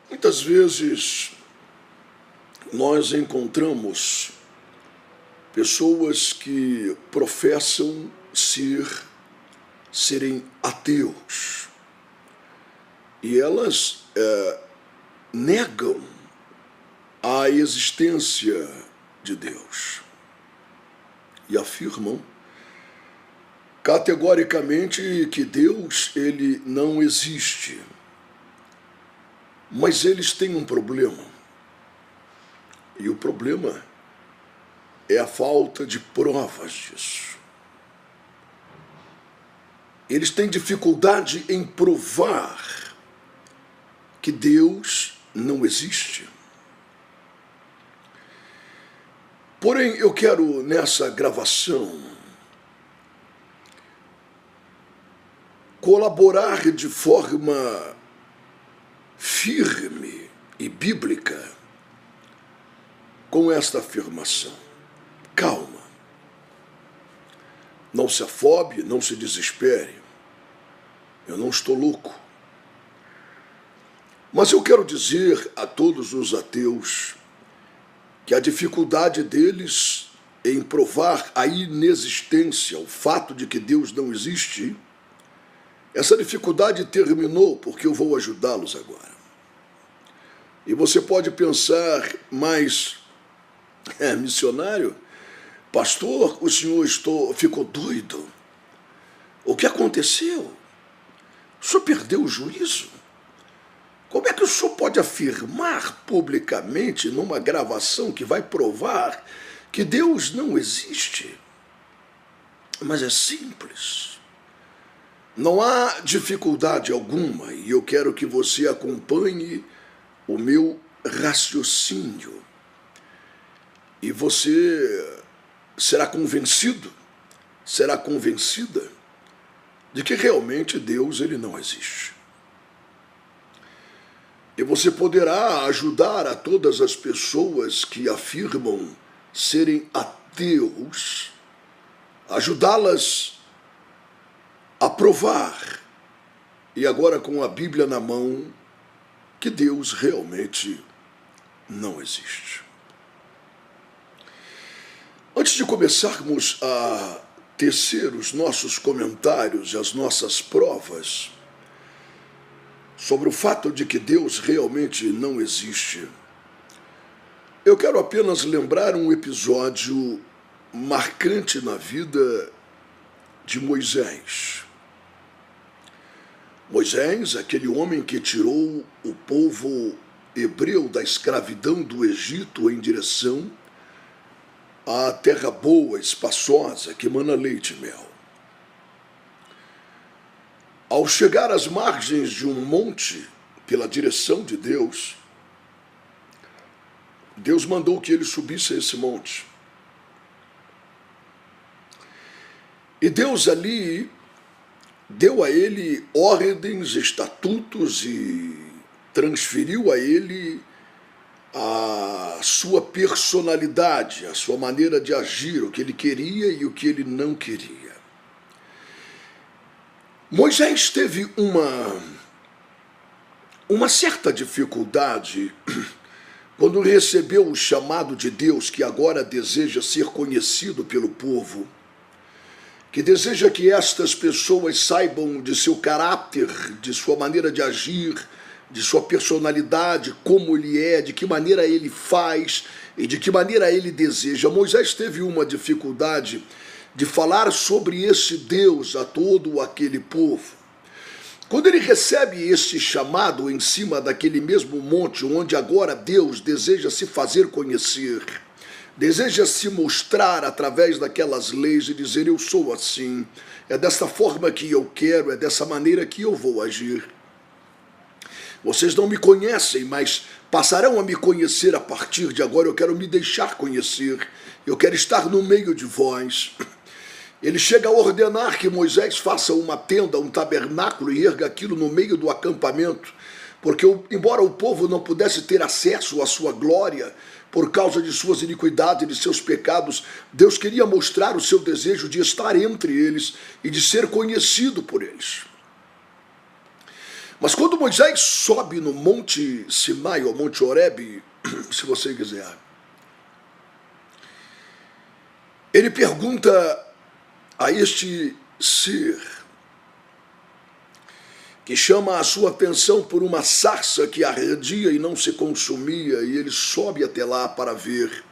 Muitas vezes nós encontramos pessoas que professam serem ateus e elas negam a existência de Deus e afirmam categoricamente que Deus ele não existe. Mas eles têm um problema. E o problema é a falta de provas disso. Eles têm dificuldade em provar que Deus não existe. Porém, eu quero nessa gravação colaborar de forma firme e bíblica com esta afirmação. Calma. Não se afobe, não se desespere. Eu não estou louco. Mas eu quero dizer a todos os ateus que a dificuldade deles em provar a inexistência, o fato de que Deus não existe, essa dificuldade terminou porque eu vou ajudá-los agora. E você pode pensar, mas, missionário, pastor, o senhor ficou doido? O que aconteceu? O senhor perdeu o juízo? Como é que o senhor pode afirmar publicamente numa gravação que vai provar que Deus não existe? Mas é simples. Não há dificuldade alguma e eu quero que você acompanhe o meu raciocínio. E você será convencido, será convencida de que realmente Deus ele não existe. E você poderá ajudar a todas as pessoas que afirmam serem ateus, ajudá-las a provar, e agora com a Bíblia na mão, que Deus realmente não existe. Antes de começarmos a tecer os nossos comentários e as nossas provas sobre o fato de que Deus realmente não existe, eu quero apenas lembrar um episódio marcante na vida de Moisés. Moisés, aquele homem que tirou o povo hebreu da escravidão do Egito em direção à terra boa, espaçosa, que emana leite e mel. Ao chegar às margens de um monte, pela direção de Deus, Deus mandou que ele subisse a esse monte. E Deus ali deu a ele ordens, estatutos e transferiu a ele a sua personalidade, a sua maneira de agir, o que ele queria e o que ele não queria. Moisés teve uma certa dificuldade quando recebeu o chamado de Deus, que agora deseja ser conhecido pelo povo, que deseja que estas pessoas saibam de seu caráter, de sua maneira de agir, de sua personalidade, como ele é, de que maneira ele faz e de que maneira ele deseja. Moisés teve uma dificuldade de falar sobre esse Deus a todo aquele povo. Quando ele recebe esse chamado em cima daquele mesmo monte, onde agora Deus deseja se fazer conhecer, deseja se mostrar através daquelas leis e dizer: eu sou assim, é dessa forma que eu quero, é dessa maneira que eu vou agir. Vocês não me conhecem, mas passarão a me conhecer a partir de agora. Eu quero me deixar conhecer, eu quero estar no meio de vós. Ele chega a ordenar que Moisés faça uma tenda, um tabernáculo e erga aquilo no meio do acampamento, porque embora o povo não pudesse ter acesso à sua glória por causa de suas iniquidades e de seus pecados, Deus queria mostrar o seu desejo de estar entre eles e de ser conhecido por eles. Mas quando Moisés sobe no Monte Sinai, ou Monte Horebe, se você quiser, ele pergunta a este ser, que chama a sua atenção por uma sarça que ardia e não se consumia, e ele sobe até lá para ver.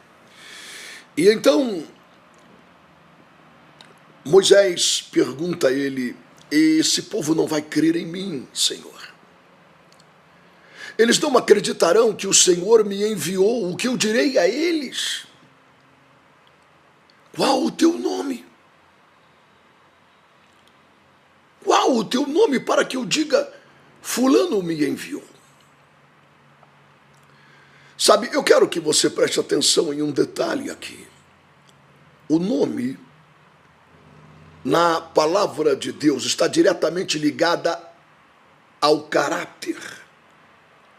E então Moisés pergunta a ele: esse povo não vai crer em mim, Senhor? Eles não acreditarão que o Senhor me enviou? O que eu direi a eles? Qual o teu nome? Qual o teu nome para que eu diga, fulano me enviou? Sabe, eu quero que você preste atenção em um detalhe aqui. O nome, na palavra de Deus, está diretamente ligada ao caráter,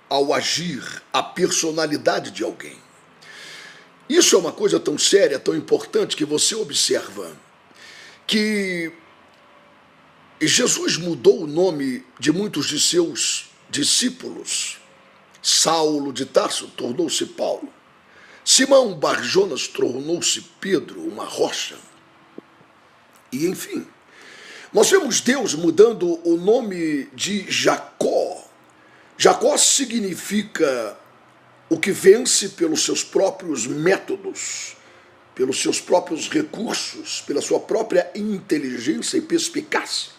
ao agir, à personalidade de alguém. Isso é uma coisa tão séria, tão importante, que você observa que Jesus mudou o nome de muitos de seus discípulos. Saulo de Tarso tornou-se Paulo. Simão Barjonas tornou-se Pedro, uma rocha. E enfim, nós vemos Deus mudando o nome de Jacó. Jacó significa o que vence pelos seus próprios métodos, pelos seus próprios recursos, pela sua própria inteligência e perspicácia.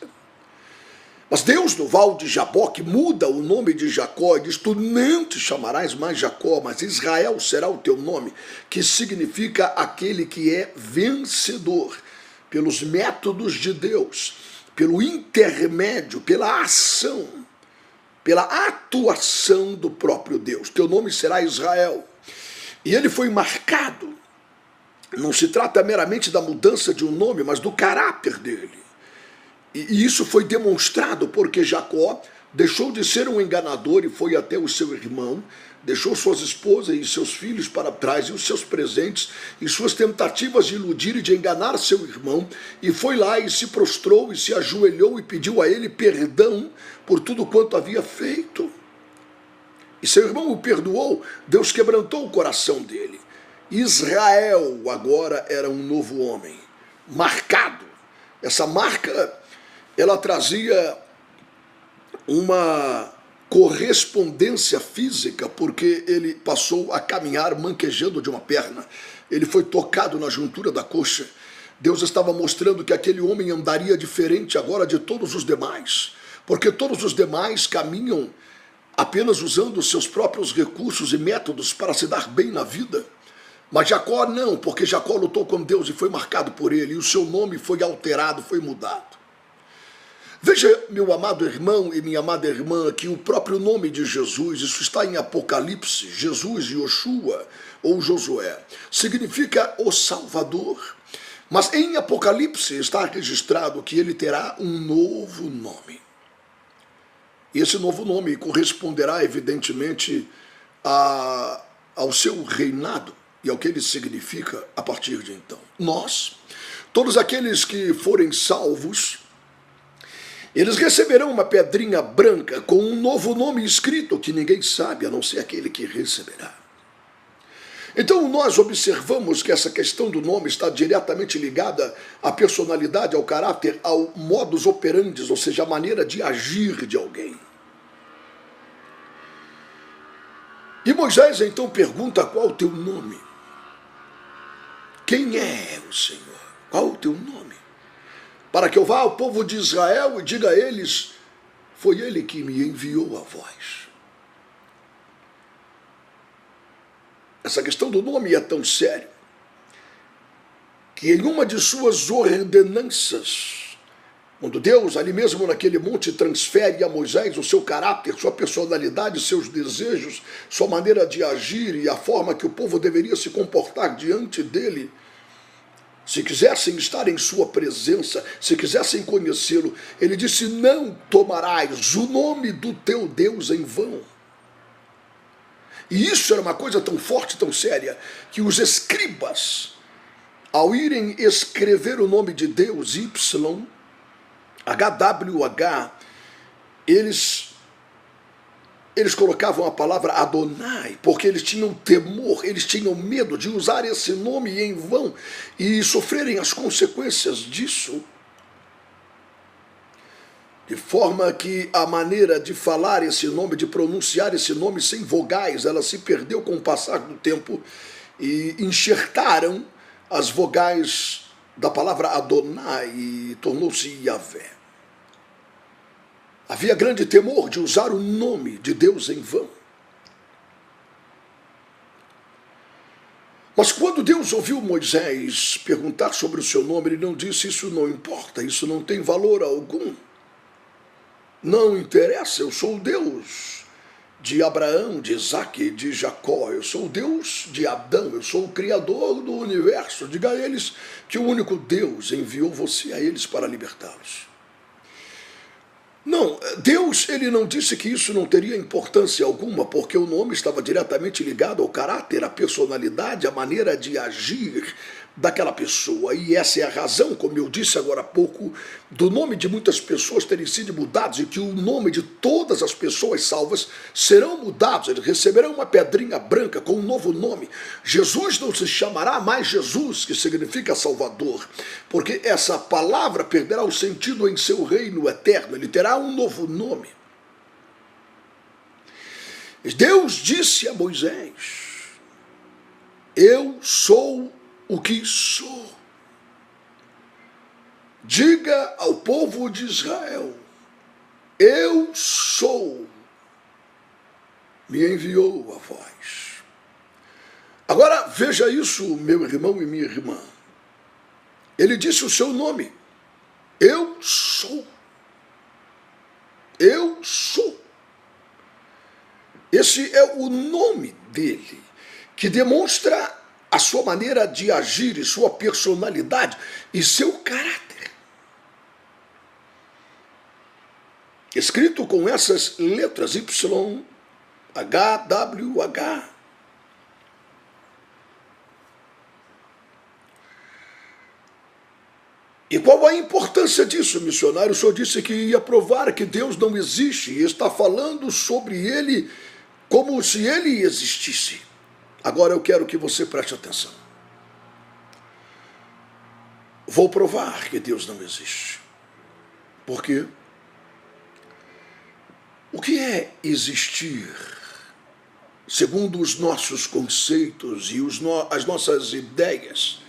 Mas Deus, no Val de Jaboque, muda o nome de Jacó e diz: tu não te chamarás mais Jacó, mas Israel será o teu nome, que significa aquele que é vencedor, pelos métodos de Deus, pelo intermédio, pela ação, pela atuação do próprio Deus. Teu nome será Israel. E ele foi marcado. Não se trata meramente da mudança de um nome, mas do caráter dele. E isso foi demonstrado porque Jacó deixou de ser um enganador e foi até o seu irmão, deixou suas esposas e seus filhos para trás e os seus presentes e suas tentativas de iludir e de enganar seu irmão, e foi lá e se prostrou e se ajoelhou e pediu a ele perdão por tudo quanto havia feito. E seu irmão o perdoou, Deus quebrantou o coração dele. Israel agora era um novo homem, marcado. Essa marca, ela trazia uma correspondência física, porque ele passou a caminhar manquejando de uma perna. Ele foi tocado na juntura da coxa. Deus estava mostrando que aquele homem andaria diferente agora de todos os demais, porque todos os demais caminham apenas usando os seus próprios recursos e métodos para se dar bem na vida. Mas Jacó não, porque Jacó lutou com Deus e foi marcado por ele, e o seu nome foi alterado, foi mudado. Veja, meu amado irmão e minha amada irmã, que o próprio nome de Jesus, isso está em Apocalipse, Jesus, Yoshua ou Josué, significa o Salvador. Mas em Apocalipse está registrado que ele terá um novo nome. E esse novo nome corresponderá, evidentemente, ao seu reinado e ao que ele significa a partir de então. Nós, todos aqueles que forem salvos, eles receberão uma pedrinha branca com um novo nome escrito que ninguém sabe, a não ser aquele que receberá. Então nós observamos que essa questão do nome está diretamente ligada à personalidade, ao caráter, ao modus operandi, ou seja, a maneira de agir de alguém. E Moisés então pergunta: qual o teu nome? Quem é o Senhor? Qual o teu nome? Para que eu vá ao povo de Israel e diga a eles: foi ele que me enviou a vós. Essa questão do nome é tão séria que em uma de suas ordenanças, quando Deus ali mesmo naquele monte transfere a Moisés o seu caráter, sua personalidade, seus desejos, sua maneira de agir e a forma que o povo deveria se comportar diante dele, se quisessem estar em sua presença, se quisessem conhecê-lo, ele disse: não tomarás o nome do teu Deus em vão. E isso era uma coisa tão forte, tão séria, que os escribas, ao irem escrever o nome de Deus, YHWH, eles eles colocavam a palavra Adonai, porque eles tinham temor, eles tinham medo de usar esse nome em vão e sofrerem as consequências disso. De forma que a maneira de falar esse nome, de pronunciar esse nome sem vogais, ela se perdeu com o passar do tempo e enxertaram as vogais da palavra Adonai e tornou-se Yahvé. Havia grande temor de usar o nome de Deus em vão. Mas quando Deus ouviu Moisés perguntar sobre o seu nome, ele não disse: isso não importa, isso não tem valor algum. Não interessa, eu sou o Deus de Abraão, de Isaque, de Jacó, eu sou o Deus de Adão, eu sou o Criador do universo. Diga a eles que o único Deus enviou você a eles para libertá-los. Não, Deus, ele não disse que isso não teria importância alguma, porque o nome estava diretamente ligado ao caráter, à personalidade, à maneira de agir daquela pessoa. E essa é a razão, como eu disse agora há pouco, do nome de muitas pessoas terem sido mudados e que o nome de todas as pessoas salvas serão mudados. Eles receberão uma pedrinha branca com um novo nome. Jesus não se chamará mais Jesus, que significa Salvador, porque essa palavra perderá o sentido em seu reino eterno. Ele terá um novo nome. Deus disse a Moisés: eu sou o que sou. Diga ao povo de Israel: eu sou, me enviou a vós. Agora veja isso, meu irmão e minha irmã. Ele disse o seu nome: eu sou. Eu sou. Esse é o nome dele, que demonstra a sua maneira de agir e sua personalidade e seu caráter. Escrito com essas letras Y, H, W, H. E qual a importância disso, missionário? O senhor disse que ia provar que Deus não existe e está falando sobre ele como se ele existisse. Agora eu quero que você preste atenção. Vou provar que Deus não existe. Por quê? O que é existir, segundo os nossos conceitos e as nossas ideias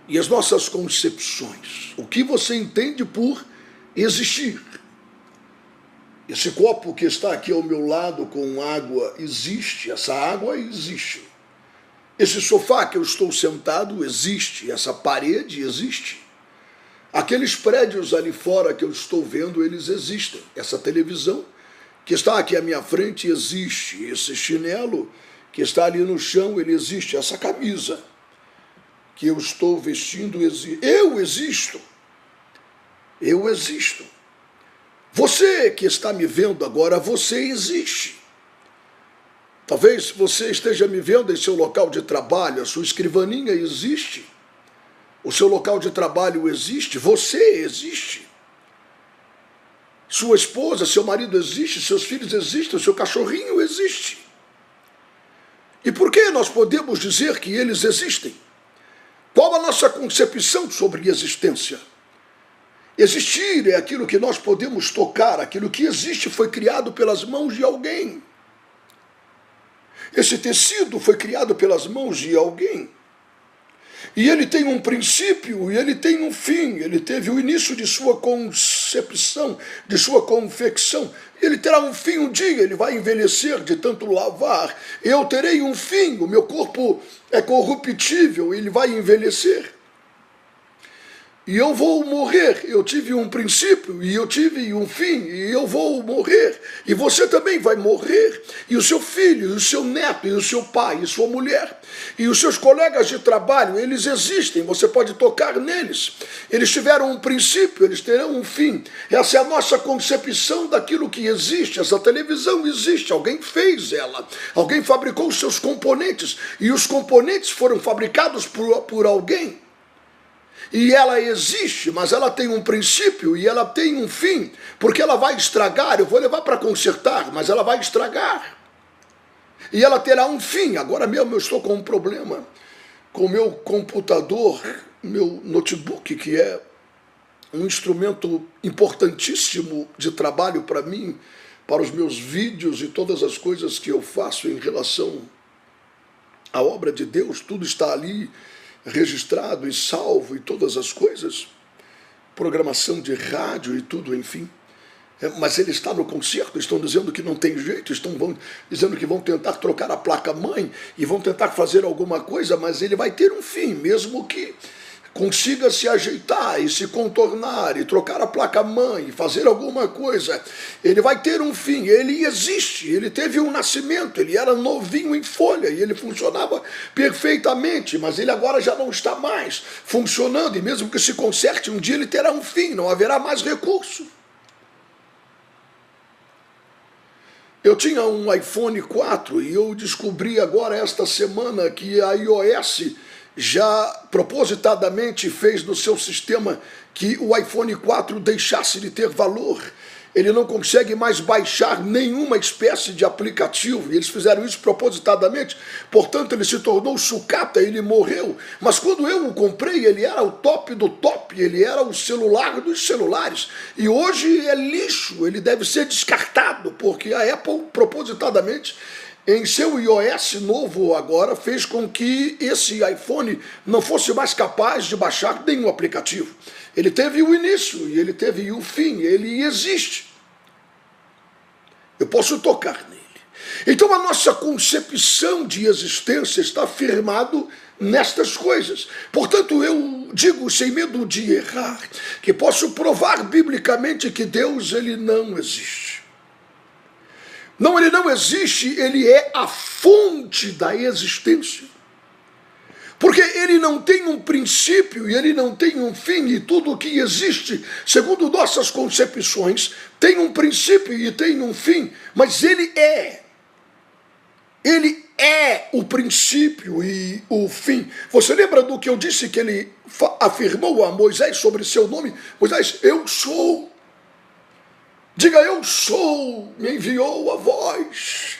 e as nossas concepções? O que você entende por existir? Esse copo que está aqui ao meu lado com água existe, essa água existe. Esse sofá que eu estou sentado existe, essa parede existe. Aqueles prédios ali fora que eu estou vendo, eles existem. Essa televisão que está aqui à minha frente existe. Esse chinelo que está ali no chão, ele existe. Essa camisa que eu estou vestindo existe. Eu existo. Eu existo. Você que está me vendo agora, você existe. Talvez você esteja me vendo em seu local de trabalho, a sua escrivaninha existe, o seu local de trabalho existe, você existe. Sua esposa, seu marido existe, seus filhos existem, seu cachorrinho existe. E por que nós podemos dizer que eles existem? Qual a nossa concepção sobre existência? Existir é aquilo que nós podemos tocar, aquilo que existe foi criado pelas mãos de alguém. Esse tecido foi criado pelas mãos de alguém. E ele tem um princípio e ele tem um fim. Ele teve o início de sua concepção, de sua confecção. Ele terá um fim um dia, ele vai envelhecer de tanto lavar. Eu terei um fim, o meu corpo é corruptível, ele vai envelhecer. E eu vou morrer. Eu tive um princípio e eu tive um fim e eu vou morrer. E você também vai morrer. E o seu filho, e o seu neto, e o seu pai, e sua mulher, e os seus colegas de trabalho, eles existem. Você pode tocar neles. Eles tiveram um princípio, eles terão um fim. Essa é a nossa concepção daquilo que existe. Essa televisão existe. Alguém fez ela. Alguém fabricou os seus componentes. E os componentes foram fabricados por alguém. e ela existe, mas ela tem um princípio e ela tem um fim, porque ela vai estragar, eu vou levar para consertar, mas ela vai estragar. E ela terá um fim. Agora mesmo eu estou com um problema com o meu computador, meu notebook, que é um instrumento importantíssimo de trabalho para mim, para os meus vídeos e todas as coisas que eu faço em relação à obra de Deus, tudo está ali registrado e salvo e todas as coisas, programação de rádio e tudo, enfim. Mas ele está no conserto, estão dizendo que não tem jeito, dizendo que vão tentar trocar a placa-mãe e vão tentar fazer alguma coisa, mas ele vai ter um fim, mesmo que consiga se ajeitar e se contornar e trocar a placa-mãe e fazer alguma coisa, ele vai ter um fim. Ele existe, ele teve um nascimento, ele era novinho em folha e ele funcionava perfeitamente, mas ele agora já não está mais funcionando e mesmo que se conserte, um dia ele terá um fim, não haverá mais recurso. Eu tinha um iPhone 4 e eu descobri agora esta semana que a iOS já propositadamente fez no seu sistema que o iPhone 4 deixasse de ter valor. Ele não consegue mais baixar nenhuma espécie de aplicativo, e eles fizeram isso propositadamente, portanto ele se tornou sucata, ele morreu. Mas quando eu o comprei, ele era o top do top, ele era o celular dos celulares, e hoje é lixo, ele deve ser descartado, porque a Apple propositadamente, em seu iOS novo agora, fez com que esse iPhone não fosse mais capaz de baixar nenhum aplicativo. Ele teve o início e ele teve o fim, ele existe. Eu posso tocar nele. Então a nossa concepção de existência está firmado nestas coisas. Portanto, eu digo sem medo de errar, que posso provar biblicamente que Deus ele não existe. Não, ele não existe, ele é a fonte da existência. Porque ele não tem um princípio e ele não tem um fim, e tudo o que existe, segundo nossas concepções, tem um princípio e tem um fim, mas ele é o princípio e o fim. Você lembra do que eu disse que ele afirmou a Moisés sobre seu nome? Moisés, eu sou. Diga, eu sou, me enviou a voz.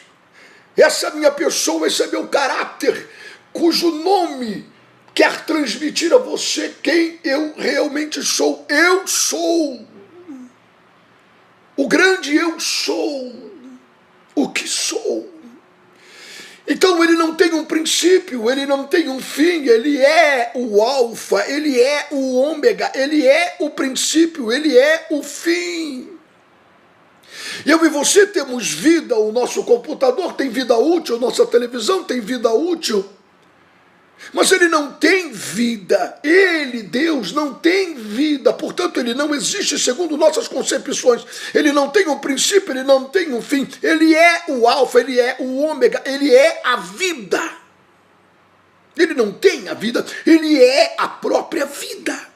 Essa é a minha pessoa, esse é meu caráter, cujo nome quer transmitir a você quem eu realmente sou. Eu sou. O grande eu sou. O que sou. Então ele não tem um princípio, ele não tem um fim, ele é o alfa, ele é o ômega, ele é o princípio, ele é o fim. Eu e você temos vida, o nosso computador tem vida útil, nossa televisão tem vida útil, mas ele não tem vida, ele, Deus, não tem vida, portanto ele não existe segundo nossas concepções, ele não tem um princípio, ele não tem um fim, ele é o alfa, ele é o ômega, ele é a vida, ele não tem a vida, ele é a própria vida.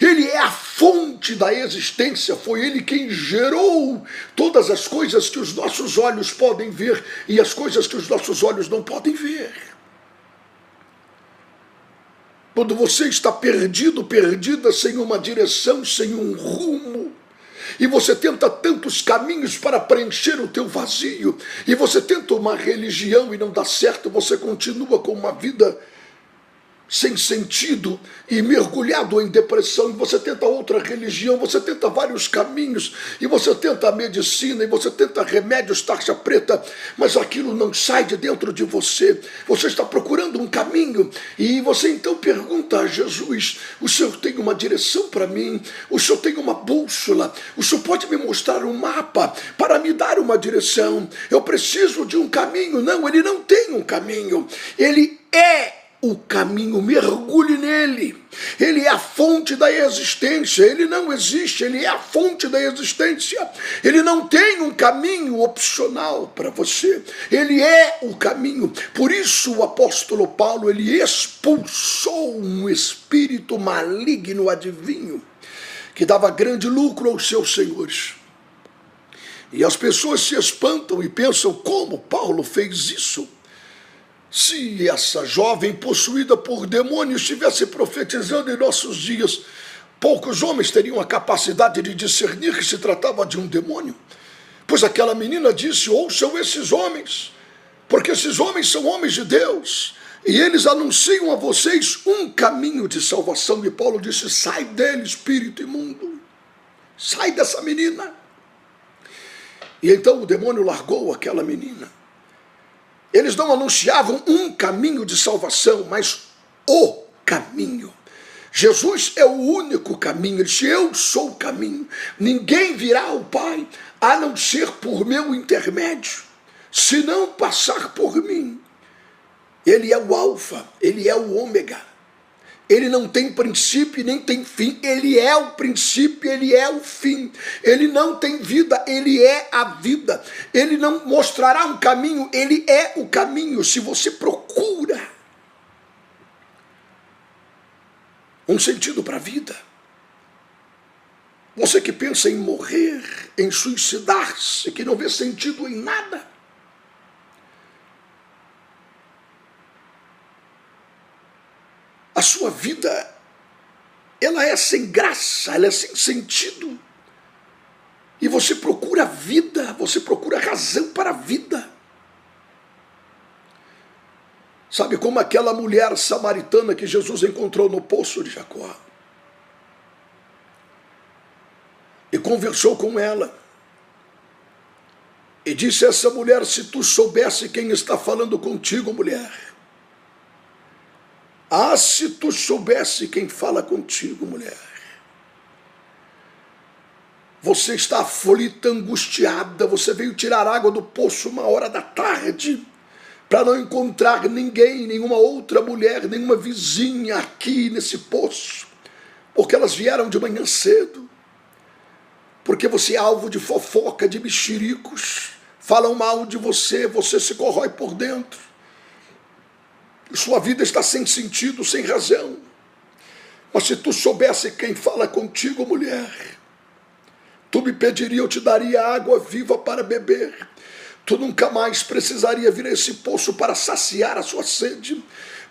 Ele é a fonte da existência, foi ele quem gerou todas as coisas que os nossos olhos podem ver e as coisas que os nossos olhos não podem ver. Quando você está perdido, perdida, sem uma direção, sem um rumo, e você tenta tantos caminhos para preencher o teu vazio, e você tenta uma religião e não dá certo, você continua com uma vida sem sentido e mergulhado em depressão, e você tenta outra religião, você tenta vários caminhos, e você tenta a medicina, e você tenta remédios tarja preta, mas aquilo não sai de dentro de você. Você está procurando um caminho, e você então pergunta a Jesus, o Senhor tem uma direção para mim? O Senhor tem uma bússola? O Senhor pode me mostrar um mapa para me dar uma direção? Eu preciso de um caminho. Não, ele não tem um caminho, ele é o caminho, mergulhe nele. Ele é a fonte da existência, ele não existe, ele é a fonte da existência. Ele não tem um caminho opcional para você, ele é o caminho. Por isso o apóstolo Paulo, ele expulsou um espírito maligno, adivinho, que dava grande lucro aos seus senhores. E as pessoas se espantam e pensam, como Paulo fez isso? Se essa jovem possuída por demônios estivesse profetizando em nossos dias, poucos homens teriam a capacidade de discernir que se tratava de um demônio. Pois aquela menina disse: ouçam esses homens, porque esses homens são homens de Deus, e eles anunciam a vocês um caminho de salvação. E Paulo disse: sai dele, espírito imundo, sai dessa menina. E então o demônio largou aquela menina. Eles não anunciavam um caminho de salvação, mas o caminho. Jesus é o único caminho. Ele disse: eu sou o caminho. Ninguém virá ao Pai a não ser por meu intermédio, se não passar por mim. Ele é o alfa, ele é o ômega. Ele não tem princípio e nem tem fim. Ele é o princípio, ele é o fim. Ele não tem vida, ele é a vida. Ele não mostrará um caminho, ele é o caminho. Se você procura um sentido para a vida, você que pensa em morrer, em suicidar-se, que não vê sentido em nada, a sua vida, ela é sem graça, ela é sem sentido. E você procura vida, você procura razão para a vida. Sabe, como aquela mulher samaritana que Jesus encontrou no poço de Jacó. E conversou com ela. E disse a essa mulher: se tu soubesse quem está falando contigo, mulher. Ah, se tu soubesse quem fala contigo, mulher. Você está aflita, angustiada, você veio tirar água do poço 1h da tarde, para não encontrar ninguém, nenhuma outra mulher, nenhuma vizinha aqui nesse poço, porque elas vieram de manhã cedo, porque você é alvo de fofoca, de mexericos, falam mal de você, você se corrói por dentro. Sua vida está sem sentido, sem razão. Mas se tu soubesse quem fala contigo, mulher, tu me pediria, eu te daria água viva para beber. Tu nunca mais precisaria vir a esse poço para saciar a sua sede,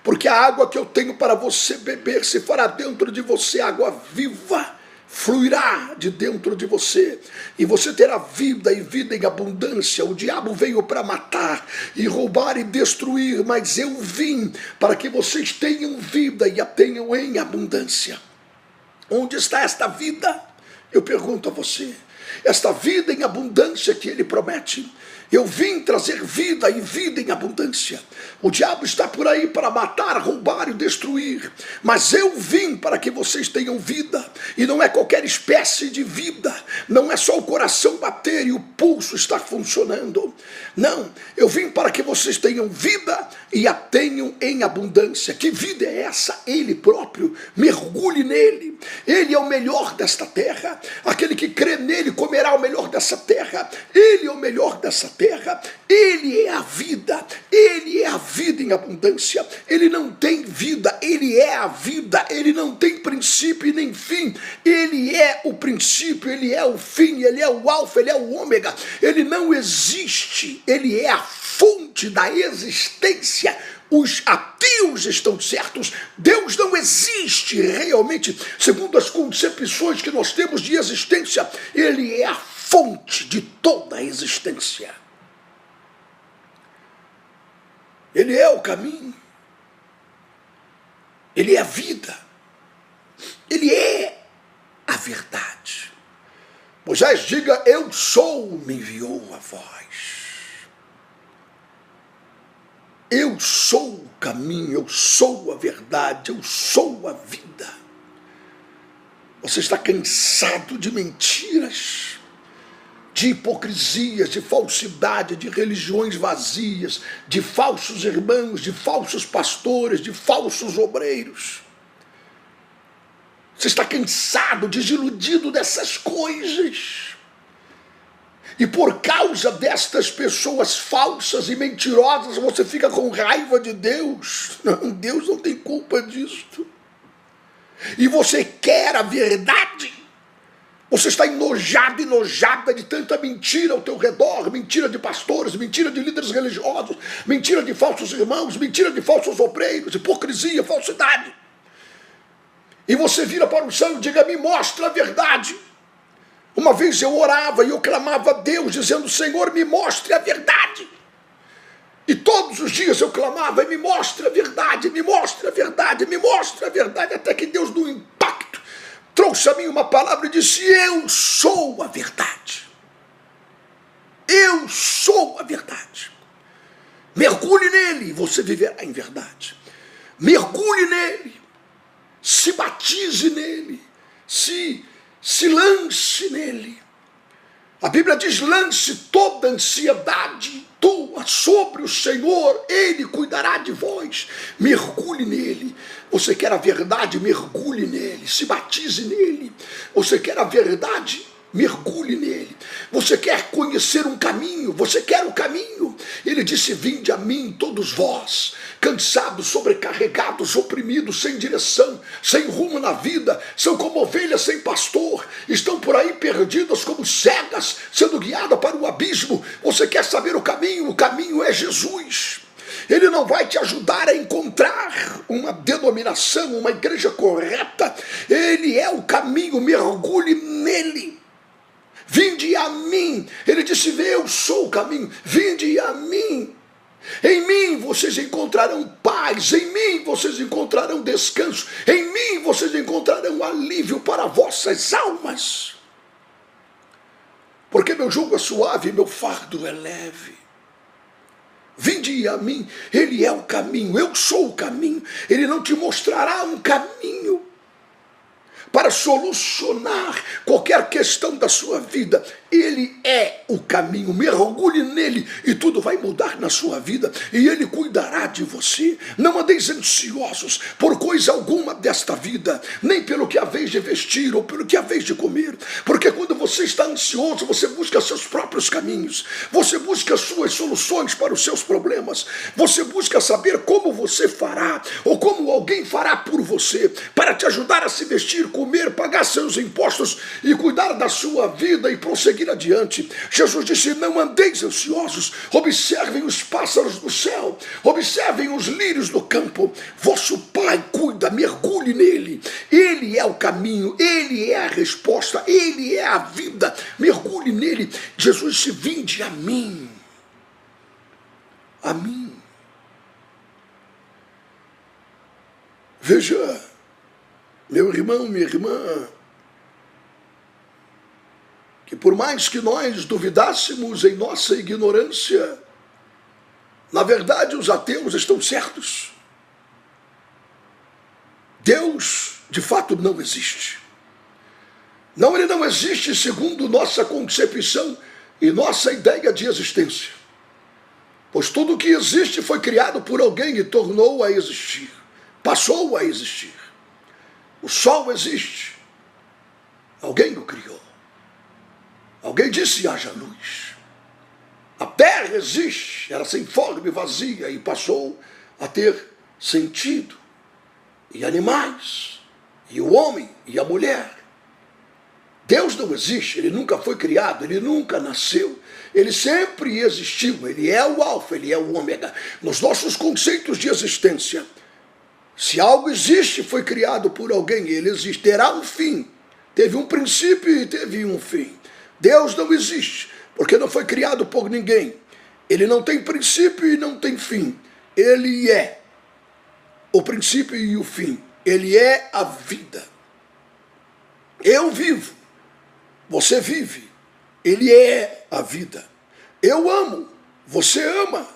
porque a água que eu tenho para você beber se fará dentro de você água viva, fluirá de dentro de você, e você terá vida e vida em abundância. O diabo veio para matar e roubar e destruir, mas eu vim para que vocês tenham vida e a tenham em abundância. Onde está esta vida? Eu pergunto a você. Esta vida em abundância que ele promete. Eu vim trazer vida e vida em abundância. O diabo está por aí para matar, roubar e destruir. Mas eu vim para que vocês tenham vida. E não é qualquer espécie de vida. Não é só o coração bater e o pulso estar funcionando. Não, eu vim para que vocês tenham vida e a tenham em abundância. Que vida é essa? Ele próprio. Mergulhe nele. Ele é o melhor desta terra. Aquele que crê nele comerá o melhor dessa terra. Ele é o melhor dessa terra. Ele é a vida. Ele é a vida em abundância. Ele não tem vida, ele é a vida. Ele não tem princípio e nem fim. Ele é o princípio, ele é o fim, ele é o alfa, ele é o ômega. Ele não existe, ele é a fonte da existência. Os ateus estão certos. Deus não existe realmente, segundo as concepções que nós temos de existência. Ele é a fonte de toda a existência. Ele é o caminho. Ele é a vida. Ele é a verdade. Moisés, diga: eu sou, me enviou a voz. Eu sou o caminho, eu sou a verdade, eu sou a vida. Você está cansado de mentiras, de hipocrisias, de falsidade, de religiões vazias, de falsos irmãos, de falsos pastores, de falsos obreiros. Você está cansado, desiludido dessas coisas. E por causa destas pessoas falsas e mentirosas, você fica com raiva de Deus. Não, Deus não tem culpa disso. E você quer a verdade. Você está enojado, enojada de tanta mentira ao teu redor, mentira de pastores, mentira de líderes religiosos, mentira de falsos irmãos, mentira de falsos obreiros, hipocrisia, falsidade. E você vira para o céu e diga, me mostra a verdade. Uma vez eu orava e eu clamava a Deus, dizendo, Senhor, me mostre a verdade. E todos os dias eu clamava, me mostre a verdade, me mostre a verdade, me mostre a verdade, até que Deus, no impacto, trouxe a mim uma palavra e disse, eu sou a verdade. Eu sou a verdade. Mergulhe nele e você viverá em verdade. Mergulhe nele. Se batize nele. Se lance nele. A Bíblia diz, lance toda ansiedade tua sobre o Senhor, Ele cuidará de vós. Mergulhe nele. Você quer a verdade? Mergulhe nele. Se batize nele. Você quer a verdade? Mergulhe nele. Você quer conhecer um caminho? Você quer o caminho? Ele disse, vinde a mim todos vós, cansados, sobrecarregados, oprimidos, sem direção, sem rumo na vida, são como ovelhas sem pastor, estão por aí perdidas como cegas, sendo guiadas para o abismo. Você quer saber o caminho? O caminho é Jesus. Ele não vai te ajudar a encontrar uma denominação, uma igreja correta. Ele é o caminho, mergulhe nele. Vinde a mim. Ele disse, eu sou o caminho. Vinde a mim. Em mim vocês encontrarão paz. Em mim vocês encontrarão descanso. Em mim vocês encontrarão alívio para vossas almas. Porque meu jugo é suave e meu fardo é leve. Vinde a mim. Ele é o caminho. Eu sou o caminho. Ele não te mostrará um caminho para solucionar qualquer questão da sua vida. Ele é o caminho, mergulhe nele e tudo vai mudar na sua vida e ele cuidará de você. Não andeis ansiosos por coisa alguma desta vida, nem pelo que haveis de vestir ou pelo que haveis de comer, porque quando você está ansioso, você busca seus próprios caminhos, você busca suas soluções para os seus problemas, você busca saber como você fará ou como alguém fará por você, para te ajudar a se vestir, comer, pagar seus impostos e cuidar da sua vida e prosseguir adiante. Jesus disse, não andeis ansiosos, observem os pássaros do céu, observem os lírios do campo, vosso Pai cuida, mergulhe nele, ele é o caminho, ele é a resposta, ele é a vida, mergulhe nele. Jesus disse, vinde a mim, a mim. Veja, meu irmão, minha irmã, que por mais que nós duvidássemos em nossa ignorância, na verdade os ateus estão certos. Deus, de fato, não existe. Não, ele não existe segundo nossa concepção e nossa ideia de existência. Pois tudo que existe foi criado por alguém e tornou a existir, passou a existir. O sol existe, alguém o criou. Alguém disse, haja luz. A terra existe, era sem forma e vazia, e passou a ter sentido. E animais, e o homem, e a mulher. Deus não existe, ele nunca foi criado, ele nunca nasceu. Ele sempre existiu, ele é o alfa, ele é o ômega. Nos nossos conceitos de existência, se algo existe, foi criado por alguém, ele existe, terá um fim. Teve um princípio e teve um fim. Deus não existe, porque não foi criado por ninguém. Ele não tem princípio e não tem fim. Ele é o princípio e o fim. Ele é a vida. Eu vivo, você vive. Ele é a vida. Eu amo, você ama.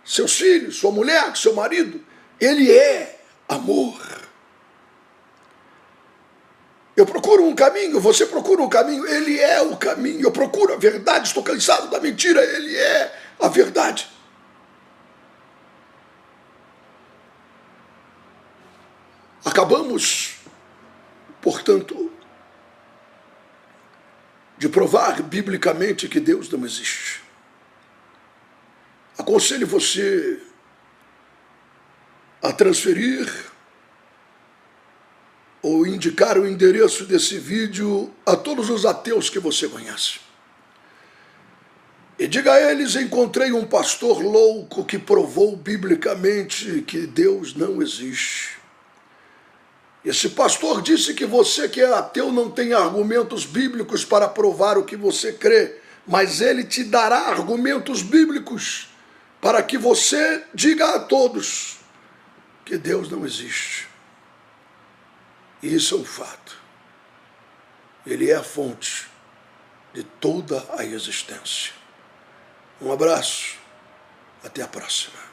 Seus filhos, sua mulher, seu marido. Ele é amor. Eu procuro um caminho, você procura um caminho, ele é o caminho. Eu procuro a verdade, estou cansado da mentira, ele é a verdade. Acabamos, portanto, de provar biblicamente que Deus não existe. Aconselho você a transferir ou indicar o endereço desse vídeo a todos os ateus que você conhece. E diga a eles: encontrei um pastor louco que provou biblicamente que Deus não existe. Esse pastor disse que você que é ateu não tem argumentos bíblicos para provar o que você crê, mas ele te dará argumentos bíblicos para que você diga a todos que Deus não existe. E isso é um fato. Ele é a fonte de toda a existência. Um abraço, até a próxima.